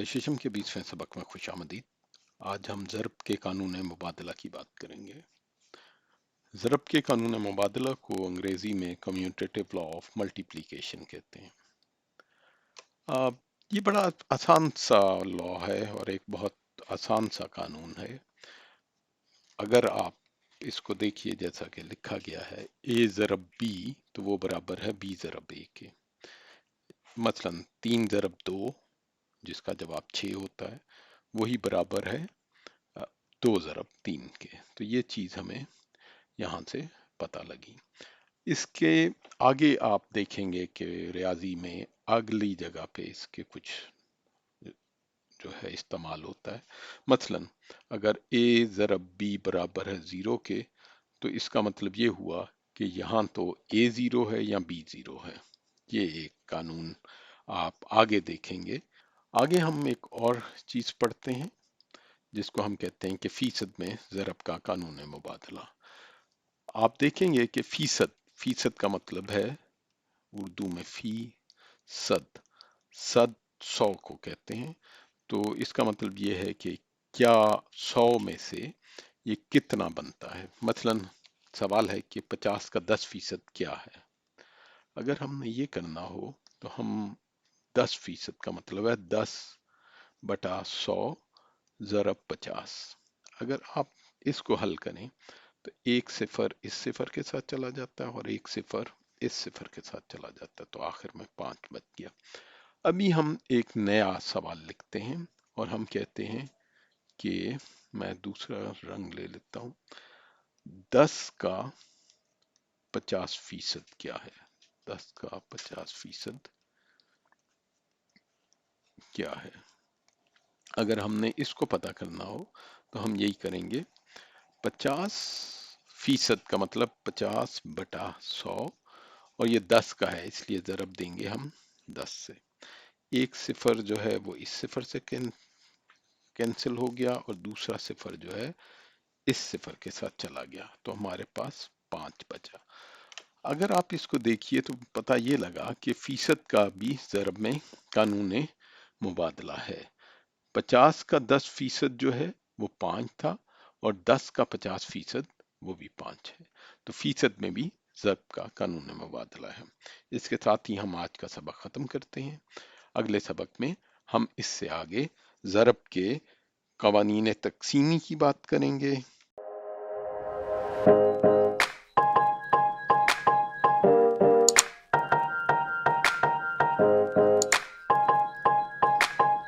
Session के 20वें सबक में खुश आमदीद। आज हम ज़रब के कानून मुबादला की बात करेंगे। ज़रब के कानून मुबादला को अंग्रेज़ी में कम्यूटेटिव लॉ ऑफ मल्टीप्लिकेशन कहते हैं। आ, ये बड़ा आसान सा लॉ है और एक बहुत आसान सा कानून है। अगर आप इसको देखिए, जैसा कि लिखा गया है ए ज़रब बी, तो वो बराबर है बी ज़रब ए के। मसलन 3 ज़रब 2, जिसका जवाब 6 होता है, वही बराबर है 2 ज़रब 3 के। तो ये चीज़ हमें यहाँ से पता लगी। इसके आगे आप देखेंगे कि रियाजी में अगली जगह पे इसके कुछ जो है इस्तेमाल होता है। मसलन अगर ए ज़रब बी बराबर है 0 के, तो इसका मतलब ये हुआ कि यहाँ तो ए 0 है या बी 0 है। ये एक कानून आप आगे देखेंगे। आगे हम एक और चीज़ पढ़ते हैं जिसको हम कहते हैं कि फीसद में ज़रब का कानून मुबादला। आप देखेंगे कि फीसद, फीसद का मतलब है उर्दू में फी सद, सद 100 को कहते हैं। तो इसका मतलब ये है कि क्या 100 में से ये कितना बनता है। मसलन सवाल है कि 50 का 10% क्या है। अगर हमने ये करना हो तो हम 10% का मतलब है 10 बटा 100 ज़रब 50। अगर आप इसको हल करें तो एक सिफर इस सिफर के साथ चला जाता है और एक सिफर इस सिफर के साथ चला जाता है, तो आखिर में 5 बच गया। अभी हम एक नया सवाल लिखते हैं और हम कहते हैं कि मैं दूसरा रंग ले लेता हूं। 10 का 50% क्या है? 10 का 50% क्या है? अगर हमने इसको पता करना हो तो हम यही करेंगे। 50% का मतलब 50 बटा 100, और ये 10 का है इसलिए ज़रब देंगे हम 10 से। एक सिफर जो है वो इस सिफर से कैंसिल हो गया और दूसरा सिफर जो है इस सिफर के साथ चला गया, तो हमारे पास 5 बचा। अगर आप इसको देखिए तो पता ये लगा कि फीसद का भी ज़रब में कानून मुबादला है। 50 का 10% जो है वो 5 था और 10 का 50% वो भी 5 है। तो फीसद में भी ज़रब का कानून मुबादला है। इसके साथ ही हम आज का सबक ख़त्म करते हैं। अगले सबक में हम इससे आगे ज़रब के कवानीन तक़सीमी की बात करेंगे।